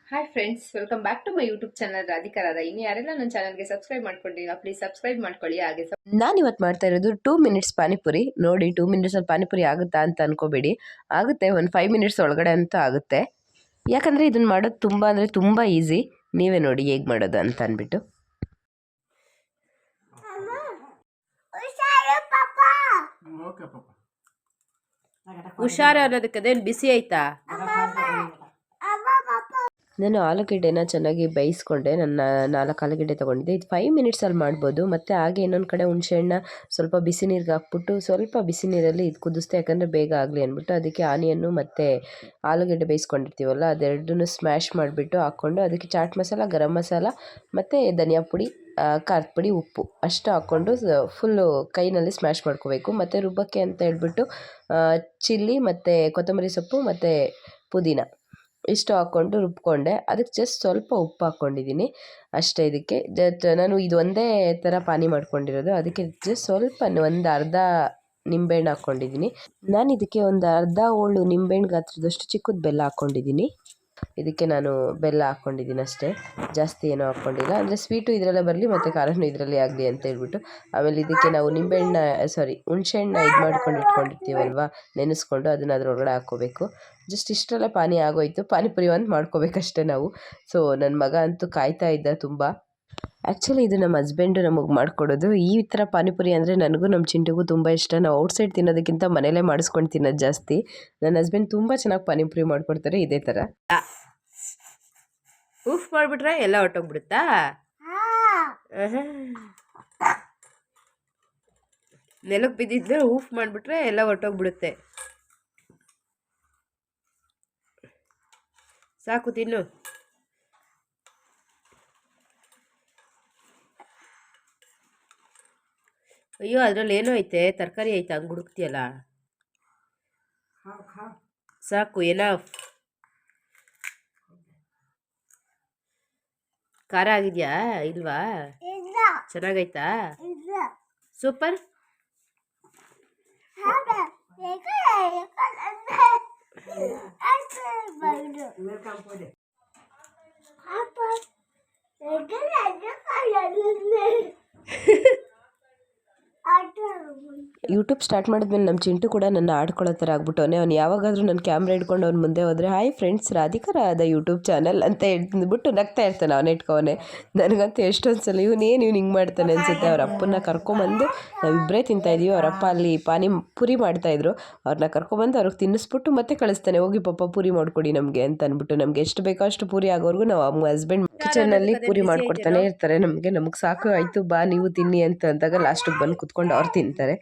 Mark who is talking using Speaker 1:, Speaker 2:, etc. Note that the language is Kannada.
Speaker 1: Hi friends, welcome back to my YouTube channel Radhika Radha. ಇನ್ನು ಯಾರೆಲ್ಲ ನನ್ನ ಚಾನಲ್ಗೆ ಸಬ್ಸ್ಕ್ರೈಬ್ ಮಾಡ್ಕೊಂಡಿಲ್ಲ, ಪ್ಲೀಸ್ ಸಬ್ಸ್ಕ್ರೈಬ್ ಮಾಡ್ಕೊಳ್ಳಿ. ಹಾಗೆ
Speaker 2: ನಾನು ಇವತ್ತು ಮಾಡ್ತಾ ಇರೋದು 2 ಮಿನಿಟ್ಸ್ ಪಾನಿಪುರಿ. ನೋಡಿ, 2 ಮಿನಿಟ್ಸಲ್ಲಿ ಪಾನಿಪುರಿ ಆಗುತ್ತಾ ಅಂತ ಅನ್ಕೋಬೇಡಿ. ಆಗುತ್ತೆ, ಒಂದು 5 ಮಿನಿಟ್ಸ್ ಒಳಗಡೆ ಅಂತೂ ಆಗುತ್ತೆ. ಯಾಕಂದರೆ ಇದನ್ನು ಮಾಡೋದು ತುಂಬ ಅಂದರೆ ತುಂಬ ಈಸಿ. ನೀವೇ ನೋಡಿ ಹೇಗೆ ಮಾಡೋದು ಅಂತ ಅಂದ್ಬಿಟ್ಟು.
Speaker 1: ಹುಷಾರು ಅನ್ನೋದಕ್ಕೆ ಬಿಸಿ ಆಯ್ತಾ?
Speaker 2: ನಾನು ಆಲೂಗೆಡ್ಡೆನ ಚೆನ್ನಾಗಿ ಬೇಯಿಸ್ಕೊಂಡೆ. ನನ್ನ 4 ಆಲೂಗೆಡ್ಡೆ ತೊಗೊಂಡಿದ್ದೆ. ಇದು 5 ಮಿನಿಟ್ಸಲ್ಲಿ ಮಾಡ್ಬೋದು. ಮತ್ತು ಹಾಗೆ ಇನ್ನೊಂದು ಕಡೆ ಹುಣಸೆಹಣ್ಣ ಸ್ವಲ್ಪ ಬಿಸಿ ನೀರಿಗೆ ಹಾಕ್ಬಿಟ್ಟು ಸ್ವಲ್ಪ ಬಿಸಿ ನೀರಲ್ಲಿ ಇದು ಕುದಿಸ್ತೆ, ಯಾಕಂದರೆ ಬೇಗ ಆಗಲಿ ಅಂದ್ಬಿಟ್ಟು. ಅದಕ್ಕೆ ಆನಿಯನ್ನು ಮತ್ತು ಆಲೂಗೆಡ್ಡೆ ಬೇಯಿಸ್ಕೊಂಡಿರ್ತೀವಲ್ಲ ಅದೆರಡನ್ನೂ ಸ್ಮ್ಯಾಶ್ ಮಾಡಿಬಿಟ್ಟು ಹಾಕ್ಕೊಂಡು ಅದಕ್ಕೆ ಚಾಟ್ ಮಸಾಲ, ಗರಂ ಮಸಾಲ ಮತ್ತು ಧನಿಯಾ ಪುಡಿ, ಖಾರದ ಪುಡಿ, ಉಪ್ಪು ಅಷ್ಟು ಹಾಕ್ಕೊಂಡು ಫುಲ್ಲು ಕೈನಲ್ಲಿ ಸ್ಮ್ಯಾಶ್ ಮಾಡ್ಕೋಬೇಕು. ಮತ್ತು ರುಬ್ಬಕ್ಕೆ ಅಂತ ಹೇಳ್ಬಿಟ್ಟು ಚಿಲ್ಲಿ ಮತ್ತು ಕೊತ್ತಂಬರಿ ಸೊಪ್ಪು ಮತ್ತು ಪುದೀನ ಇಷ್ಟು ಹಾಕ್ಕೊಂಡು ರುಬ್ಕೊಂಡೆ. ಅದಕ್ಕೆ ಜಸ್ಟ್ ಸ್ವಲ್ಪ ಉಪ್ಪು ಹಾಕ್ಕೊಂಡಿದ್ದೀನಿ ಅಷ್ಟೇ. ಇದಕ್ಕೆ ನಾನು ಇದು ಒಂದೇ ಥರ ಪಾನಿ ಮಾಡ್ಕೊಂಡಿರೋದು. ಅದಕ್ಕೆ ಜಸ್ಟ್ ಸ್ವಲ್ಪ ಒಂದು ಅರ್ಧ ನಿಂಬೆಹಣ್ಣು ಹಾಕ್ಕೊಂಡಿದ್ದೀನಿ. ನಾನು ಇದಕ್ಕೆ ಒಂದು ಅರ್ಧ ಹೋಳು ನಿಂಬೆಹಣ್ಣು ಗಾತ್ರದಷ್ಟು ಚಿಕ್ಕದು ಬೆಲ್ಲ ಹಾಕ್ಕೊಂಡಿದ್ದೀನಿ. ಇದಕ್ಕೆ ನಾನು ಬೆಲ್ಲ ಹಾಕ್ಕೊಂಡಿದ್ದೀನಿ ಅಷ್ಟೇ, ಜಾಸ್ತಿ ಏನೂ ಹಾಕ್ಕೊಂಡಿಲ್ಲ. ಅಂದರೆ ಸ್ವೀಟು ಇದರಲ್ಲೇ ಬರಲಿ ಮತ್ತು ಖಾರನೂ ಇದರಲ್ಲಿ ಆಗಲಿ ಅಂತ ಹೇಳ್ಬಿಟ್ಟು. ಆಮೇಲೆ ಇದಕ್ಕೆ ನಾವು ಹುಣಸೆಹಣ್ಣ ಇದು ಮಾಡ್ಕೊಂಡು ಇಟ್ಕೊಂಡಿರ್ತೀವಲ್ವ, ನೆನೆಸ್ಕೊಂಡು ಅದನ್ನು ಅದರೊಳಗಡೆ ಹಾಕ್ಕೋಬೇಕು. ಜಸ್ಟ್ ಇಷ್ಟರಲ್ಲೇ ಪಾನಿ ಆಗೋಯ್ತು. ಪಾನಿಪುರಿ ಒಂದು ಮಾಡ್ಕೋಬೇಕಷ್ಟೇ ನಾವು. ಸೊ ನನ್ನ ಮಗ ಅಂತೂ ಕಾಯ್ತಾ ಇದ್ದ ತುಂಬ. ಆ್ಯಕ್ಚುಲಿ ಇದು ನಮ್ಮ ಹಸ್ಬೆಂಡು ನಮಗೆ ಮಾಡಿಕೊಡೋದು. ಈ ಥರ ಪಾನಿಪುರಿ ಅಂದರೆ ನನಗೂ ನಮ್ಮ ಚಿಂಟುಗೂ ತುಂಬ ಇಷ್ಟ. ನಾವು ಔಟ್ಸೈಡ್ ತಿನ್ನೋದಕ್ಕಿಂತ ಮನೇಲೇ ಮಾಡಿಸ್ಕೊಂಡು ತಿನ್ನೋದು ಜಾಸ್ತಿ. ನನ್ನ ಹಸ್ಬೆಂಡ್ ತುಂಬ ಚೆನ್ನಾಗಿ ಪಾನಿಪುರಿ ಮಾಡಿಕೊಡ್ತಾರೆ ಇದೇ ಥರ.
Speaker 1: ಉಫ್ ಮಾಡಿಬಿಟ್ರೆ ಎಲ್ಲ ಹೊಟ್ಟೋಗ್ಬಿಡುತ್ತಾ? ನೆಲಕ್ಕೆ ಬಿದ್ದಿದ್ರೆ ಉಫ್ ಮಾಡಿಬಿಟ್ರೆ ಎಲ್ಲ ಹೊಟ್ಟೋಗ್ಬಿಡುತ್ತೆ. ಸಾಕು, ತಿನ್ನು. ಅಯ್ಯೋ, ಅದ್ರಲ್ಲಿ ಏನೋ ಐತೆ, ತರಕಾರಿ ಐತೆ, ಹಂಗೆ ಹುಡುಕ್ತಿಯಲ್ಲ. ಸಾಕು, ಎನಫ್. ಖಾರ ಆಗಿದ್ಯಾ ಇಲ್ವಾ? ಚೆನ್ನಾಗೈತಾ? ಸೂಪರ್.
Speaker 2: ಯೂಟ್ಯೂಬ್ ಸ್ಟಾರ್ಟ್ ಮಾಡಿದ್ಮೇಲೆ ನಮ್ಮ ಚಿಂಟು ಕೂಡ ನನ್ನ ಆಡ್ಕೊಳ್ಳೋ ಥರ ಆಗ್ಬಿಟ್ಟವನೇ. ಅವ್ನು ಯಾವಾಗಾದರೂ ನನ್ನ ಕ್ಯಾಮ್ರಾ ಹಿಡ್ಕೊಂಡು ಅವ್ನು ಮುಂದೆ ಹೋದರೆ, hi friends, Radhika Radha YouTube channel ಅಂತ ಹೇಳ್ಬಿಟ್ಟು ನಗ್ತಾ ಇರ್ತಾನೆ. ಅವನೇ ಇಟ್ಕೊವನೆ. ನನಗಂತೂ ಎಷ್ಟೊಂದು ಸಲ ಇವ್ನು ಹಿಂಗೆ ಮಾಡ್ತಾನೆ ಅನಿಸುತ್ತೆ. ಅವ್ರ ಅಪ್ಪನ್ನ ಕರ್ಕೊಂಬಂದು ನಾವಿಬ್ಬರೇ ತಿಂತಾಯಿದ್ದೀವಿ. ಅವ್ರ ಅಪ್ಪ ಅಲ್ಲಿ ಪುರಿ ಮಾಡ್ತಾಯಿದ್ರು. ಅವ್ರನ್ನ ಕರ್ಕೊಂಬಂದು ಅವ್ರಿಗೆ ತಿನ್ನಿಸ್ಬಿಟ್ಟು ಮತ್ತೆ ಕಳಿಸ್ತಾನೆ, ಹೋಗಿ ಪಾಪ ಪೂರಿ ಮಾಡಿಕೊಡಿ ನಮಗೆ ಅಂತ ಅಂದ್ಬಿಟ್ಟು. ನಮಗೆ ಎಷ್ಟು ಬೇಕೋ ಅಷ್ಟು ಪೂರಿ ಆಗೋವರೆಗೂ ನಾವು ಹಸ್ಬೆಂಡ್ ಕಿಚನಲ್ಲಿ ಪೂರಿ ಮಾಡಿಕೊಡ್ತಾನೆ ಇರ್ತಾರೆ ನಮಗೆ. ನಮಗೆ ಸಾಕು ಆಯಿತು ಬಾ ನೀವು ತಿನ್ನಿ ಅಂತ ಅಂದಾಗ ಲಾಸ್ಟಿಗೆ ಬಂದು ಕುತ್ಕೊಂಡು ಅವ್ರು ತಿಂತಾರೆ.